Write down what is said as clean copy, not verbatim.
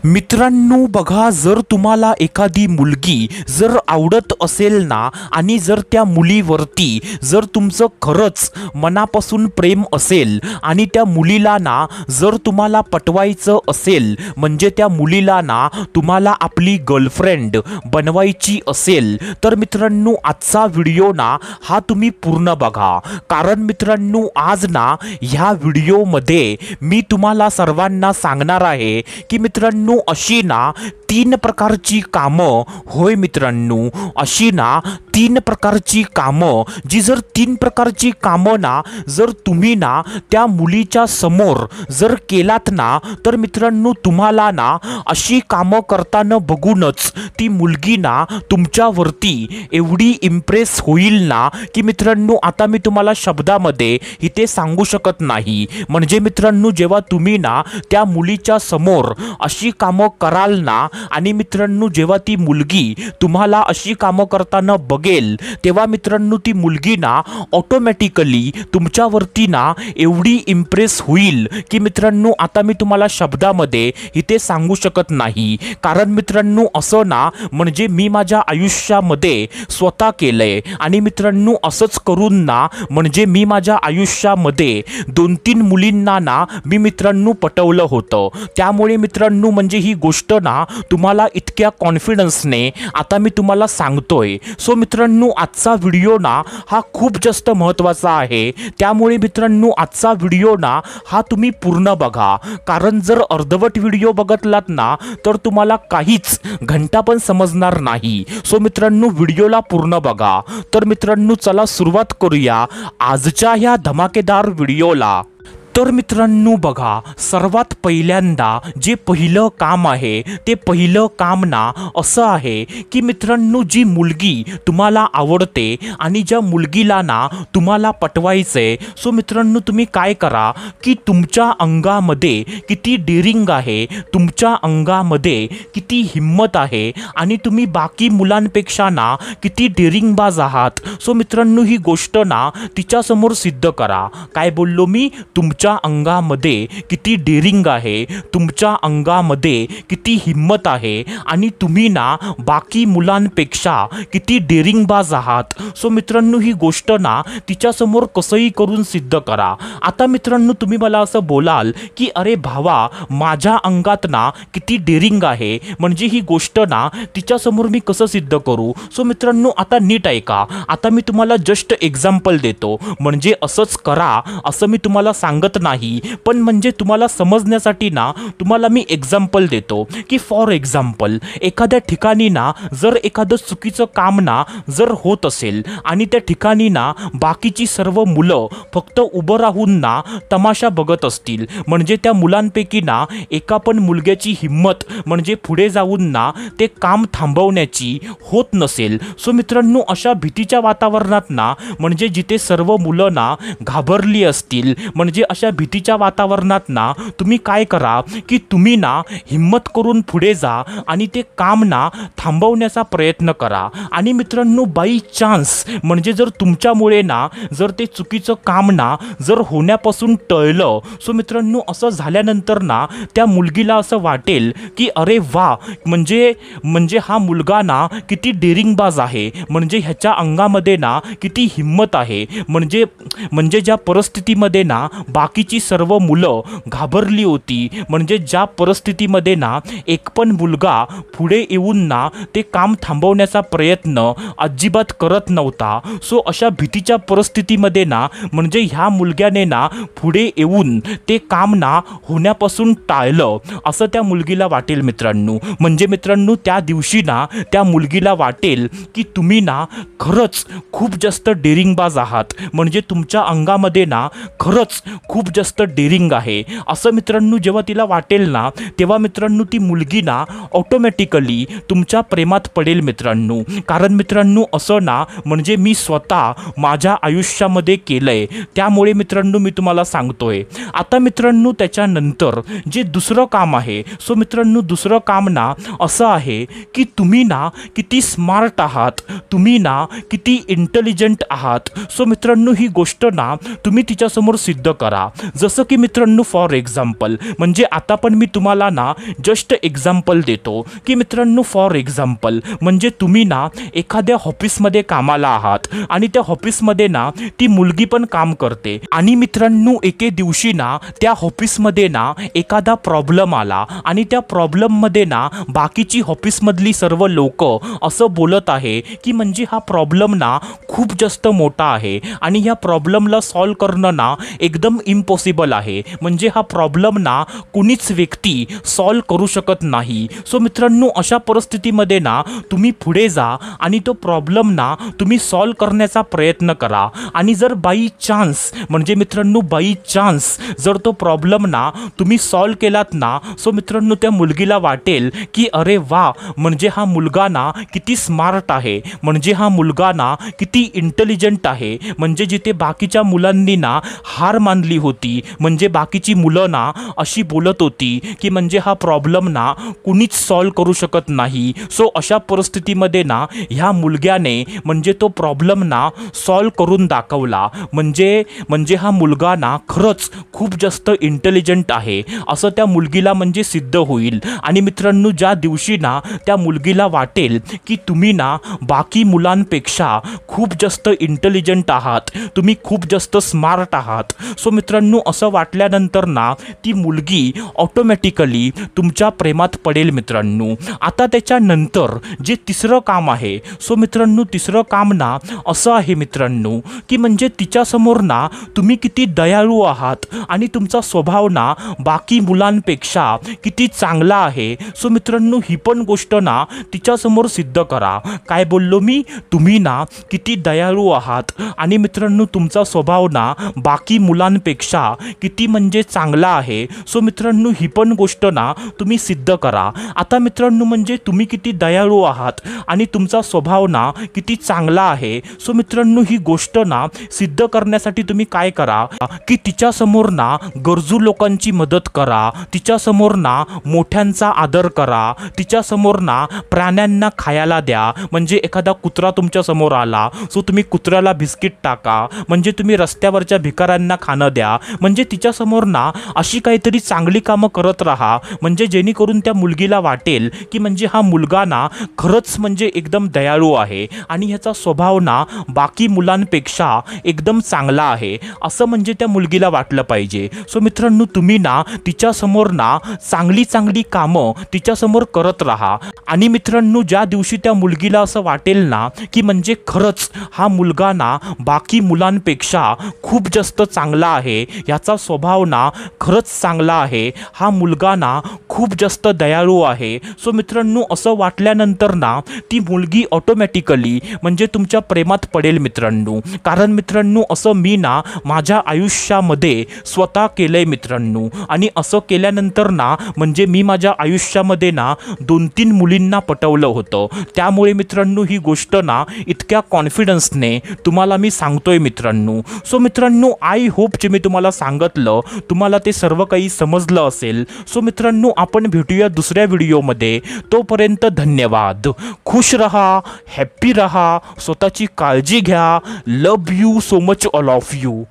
मित्रांनो बघा, जर तुम्हाला एखादी मुलगी जर आवडत असेल ना आणि जर त्या मुलीवरती जर तुमचं खरंच मनापासून प्रेम असेल आणि त्या मुलीला ना जर तुम्हाला पटवायचं असेल, म्हणजे त्या मुलीला ना तुम्हाला आपली गर्लफ्रेंड बनवायची असेल, तर मित्रांनो आजचा व्हिडिओ ना हा तुम्ही पूर्ण बघा. कारण मित्रांनो आज ना ह्या व्हिडिओमध्ये मी तुम्हाला सर्वांना सांगणार आहे की मित्रांनो अशी ना 3 प्रकारची कामं, होय मित्रांनो, अशी ना 3 प्रकारची कामं, जी जर 3 प्रकारची कामं ना जर तुम्ही ना त्या मुलीच्या समोर जर केलात ना, तर मित्रांनो तुम्हाला ना अशी कामं करताना बघूनच ती मुलगी ना तुमच्यावरती एवढी इम्प्रेस होईल ना की मित्रांनो आता मी तुम्हाला शब्दामध्ये इथे सांगू शकत नाही. म्हणजे मित्रांनो जेव्हा तुम्ही ना त्या मुलीच्या समोर अशी कामं कराल ना आणि मित्रांनो जेव्हा ती मुलगी तुम्हाला अशी कामं करताना बघेल, तेव्हा मित्रांनो ती मुलगी ना ऑटोमॅटिकली तुमच्यावरती ना एवढी इम्प्रेस होईल की मित्रांनो आता मी तुम्हाला शब्दामध्ये इथे सांगू शकत नाही. कारण मित्रांनो असं ना म्हणजे मी माझ्या आयुष्यामध्ये स्वतः केलंय आणि मित्रांनो असंच करून ना म्हणजे मी माझ्या आयुष्यामध्ये 2-3 मुलींना ना मी मित्रांनो पटवलं होतं. त्यामुळे मित्रांनो म्हणजे ही गोष्ट ना तुम्हाला इतक्या कॉन्फिडन्सने आता मी तुम्हाला सांगतोय. सो मित्रांनो आजचा व्हिडिओ ना हा खूप जास्त महत्त्वाचा आहे. त्यामुळे मित्रांनो आजचा व्हिडिओ ना हा तुम्ही पूर्ण बघा. कारण जर अर्धवट व्हिडिओ बघतलात ना तर तुम्हाला काहीच घंटा पण समजणार नाही. सो मित्रांनो व्हिडिओला पूर्ण बघा. तर मित्रांनो चला सुरुवात करूया आजच्या ह्या धमाकेदार व्हिडिओला. तर मित्रांनो बघा, सर्वात पहिल्यांदा जे पहिलं काम आहे ते पहिलं काम ना असं आहे की मित्रांनो जी मुलगी तुम्हाला आवडते आणि ज्या मुलगीला ना तुम्हाला पटवायचंय, सो मित्रांनो तुम्ही काय करा की तुमच्या अंगामध्ये किती डेअरिंग आहे, तुमच्या अंगामध्ये किती हिम्मत आहे आणि तुम्ही बाकी मुलांपेक्षा ना किती डेअरिंगबाज आहात. सो मित्रांनो ही गोष्ट ना तिच्यासमोर सिद्ध करा. काय बोललो मी? तुमच्या अंगामध्ये किती डेअरिंग आहे, तुमच्या अंगामध्ये किती हिम्मत आहे आणि तुम्ही ना बाकी मुलांपेक्षा किती डेअरिंगबाज आहात. सो मित्रांनो ही गोष्ट ना तिच्यासमोर कसंही करून सिद्ध करा. आता मित्रांनो तुम्ही मला असं बोलाल की अरे भावा माझ्या अंगात ना किती डेअरिंग आहे, म्हणजे ही गोष्ट ना तिच्यासमोर मी कसं सिद्ध करू? सो मित्रांनो आता नीट ऐका. आता मी तुम्हाला जस्ट एक्झाम्पल देतो. म्हणजे असंच करा असं मी तुम्हाला सांगत नाही, पण म्हणजे तुम्हाला समजण्यासाठी ना तुम्हाला मी एक्झाम्पल देतो की फॉर एक्झाम्पल एखाद्या ठिकाणी ना जर एखादं चुकीचं काम ना जर होत असेल आणि त्या ठिकाणी ना बाकीची सर्व मुलं फक्त उभं राहून ना तमाशा बघत असतील, म्हणजे त्या मुलांपैकी ना एका पण मुलग्याची हिम्मत म्हणजे पुढे जाऊन ना ते काम थांबवण्याची होत नसेल. सो मित्रांनो अशा भीतीच्या वातावरणात ना म्हणजे जिथे सर्व मुलं ना घाबरली असतील, म्हणजे अशा भीतीच्या वातावरणात ना तुम्ही काय करा की तुम्ही ना हिम्मत करून पुढे जा आणि ते काम ना थांबवण्याचा प्रयत्न करा. आणि मित्रांनो बाय चान्स म्हणजे जर तुमच्यामुळे ना जर ते चुकीचं काम ना जर होण्यापासून टळलं, सो मित्रांनो असं झाल्यानंतर ना त्या मुलगीला असं वाटेल की अरे वा, म्हणजे हा मुलगा ना किती डेअरिंगबाज आहे, म्हणजे ह्याच्या अंगामध्ये ना किती हिम्मत आहे, म्हणजे ज्या परिस्थितीमध्ये ना बाकीची सर्व मुलं घाबरली होती, म्हणजे ज्या परिस्थितीमध्ये ना एक पण मुलगा पुढे येऊन ना ते काम थांबवण्याचा प्रयत्न अजिबात करत नव्हता. सो अशा भीतीच्या परिस्थितीमध्ये ना म्हणजे ह्या मुलग्याने ना पुढे येऊन ते काम ना होण्यापासून टाळलं असं त्या मुलगीला वाटेल मित्रांनो. म्हणजे मित्रांनो त्या दिवशी ना त्या मुलगीला वाटेल की तुम्ही ना खरंच खूप जास्त डेअरिंगबाज आहात, म्हणजे तुमच्या अंगामध्ये ना खरंच खूप जास्त डेअरिंग आहे असं मित्रांनो जेव्हा तिला वाटेल ना तेव्हा मित्रांनो ती मुलगी ना ऑटोमॅटिकली तुमच्या प्रेमात पडेल मित्रांनो. कारण मित्रांनो असं ना म्हणजे मी स्वतः माझ्या आयुष्यामध्ये केलंय. त्यामुळे मित्रांनो मी तुम्हाला सांगतोय. आता मित्रांनो त्याच्यानंतर जे दुसरं काम आहे, सो मित्रांनो दुसरं काम ना असं आहे की तुम्ही ना किती स्मार्ट आहात, तुम्ही ना किती इंटेलिजंट आहात. सो मित्रांनो ही गोष्ट ना तुम्ही तिच्यासमोर सिद्ध करा. जसं की मित्रांनो फॉर एक्झाम्पल, म्हणजे आता पण मी तुम्हाला ना जस्ट एक्झाम्पल देतो की मित्रांनो फॉर एक्झाम्पल म्हणजे तुम्ही ना एखाद्या ऑफिसमध्ये कामाला आहात आणि त्या ऑफिसमध्ये ना ती मुलगी पण काम करते आणि मित्रांनो एके दिवशी ना त्या ऑफिसमध्ये ना एखादा प्रॉब्लेम आला आणि त्या प्रॉब्लेममध्ये ना बाकीची ऑफिसमधली सर्व लोक असं बोलत आहे की म्हणजे हा प्रॉब्लेम ना खूप जास्त मोठा आहे आणि ह्या प्रॉब्लेमला सॉल्व करणं ना एकदम इम्पॉसिबल आहे, म्हणजे हा प्रॉब्लेम ना कुणीच व्यक्ती सॉल्व करू शकत नाही. सो मित्रांनो अशा परिस्थितीमध्ये ना तुम्ही पुढे जा आणि तो प्रॉब्लेम ना तुम्ही सॉल्व करण्याचा प्रयत्न करा आणि जर बाई चान्स म्हणजे मित्रांनो बाई चान्स जर तो प्रॉब्लेम ना तुम्ही सॉल्व केलात ना, सो मित्रांनो त्या मुलगीला वाटेल की अरे वा, म्हणजे हा मुलगा ना किती स्मार्ट आहे, म्हणजे हा मुलगा ना किती इंटेलिजंट आहे, म्हणजे जिथे बाकीच्या मुलांनी ना हार मानली होती, म्हणजे बाकीची मुलं ना अशी बोलत होती की म्हणजे हा प्रॉब्लेम ना कुणीच सॉल्व करू शकत नाही. सो अशा परिस्थितीमध्ये ना ह्या मुलग्याने म्हणजे तो प्रॉब्लेम ना सॉल्व करून दाखवला, म्हणजे हा मुलगा ना खरंच खूप जास्त इंटेलिजंट आहे असं त्या मुलगीला म्हणजे सिद्ध होईल. आणि मित्रांनो ज्या दिवशी ना त्या मुलगीला वाटेल की तुम्ही ना बाकी मुलांपेक्षा खूप जास्त इंटेलिजंट आहात, तुम्ही खूप जास्त स्मार्ट आहात, सो मित्रांनो असं वाटल्यानंतर ना ती मुलगी ऑटोमॅटिकली तुमच्या प्रेमात पडेल मित्रांनो. आता त्याच्यानंतर जे तिसरं काम आहे, सो मित्रांनो तिसरं काम ना असं आहे मित्रांनो की म्हणजे तिच्यासमोर ना तुम्ही किती दयाळू आहात आणि तुमचा स्वभाव ना बाकी मुलांपेक्षा किती चांगला आहे. सो मित्रांनो ही पण गोष्ट ना तिच्यासमोर सिद्ध करा. काय बोललो मी, तुम्ही ना किती दयाळू आहात आणि मित्रांनो तुमचा स्वभाव ना बाकी मुलांपेक्षा किती म्हणजे चांगला आहे. सो मित्रांनो ही पण गोष्ट ना तुम्ही सिद्ध करा. आता मित्रांनो म्हणजे तुम्ही किती दयाळू आहात आणि तुमचा स्वभाव ना किती चांगला आहे. सो मित्रांनो ही गोष्ट ना सिद्ध करण्यासाठी तुम्ही काय करा की तिच्यासमोर ना गरजू लोकांची मदत करा, तिच्यासमोर ना मोठ्यांचा आदर करा, तिच्यासमोर ना प्राण्यांना खायला द्या, म्हणजे एखादा कुत्रा तुमच्या समोर आला सो तुम्ही कुत्र्याला बिस्किट टाका, म्हणजे तुम्ही रस्त्यावरच्या भिकाऱ्यांना खाणं द्या, म्हणजे तिच्यासमोर ना अशी काहीतरी चांगली कामं करत राहा, म्हणजे जेणेकरून त्या मुलगीला वाटेल की म्हणजे हा मुलगा ना खरंच म्हणजे एकदम दयाळू आहे आणि ह्याचा स्वभाव ना बाकी मुलांपेक्षा एकदम चांगला आहे असं म्हणजे त्या मुलगीला वाटलं पाहिजे. सो मित्रांनो तुम्ही ना तिच्यासमोर ना चांगली चांगली कामं तिच्यासमोर करत राहा आणि मित्रांनो ज्या दिवशी त्या मुलगीला असं वाटेल ना की म्हणजे खरंच हा मुलगा ना बाकी मुलांपेक्षा खूप जास्त चांगला आहे, याचा स्वभाव ना खरंच चांगला आहे, हा मुलगा ना खूप जास्त दयाळू आहे. सो मित्रांनो असं वाटल्यानंतर ना ती मुलगी ऑटोमॅटिकली म्हणजे तुमच्या प्रेमात पडेल मित्रांनो. कारण मित्रांनो असं मी ना माझ्या आयुष्यामध्ये स्वतः केलंय मित्रांनो आणि असं केल्यानंतर ना म्हणजे मी माझ्या आयुष्यामध्ये ना 2-3 मुलींना पटवलं होतं. त्यामुळे मित्रांनो ही गोष्ट ना इतक्या कॉन्फिडन्सने तुम्हाला मी सांगतोय मित्रांनो. सो मित्रांनो आय होप जे मी तुम्हाला सांगितलं तुम्हाला ते सर्व काही समजलं असेल. सो मित्रांनो आपण भेटूया दुसऱ्या व्हिडिओमध्ये. तोपर्यंत धन्यवाद. खुश रहा, हॅप्पी रहा, स्वतःची काळजी घ्या. Love you so much all of you.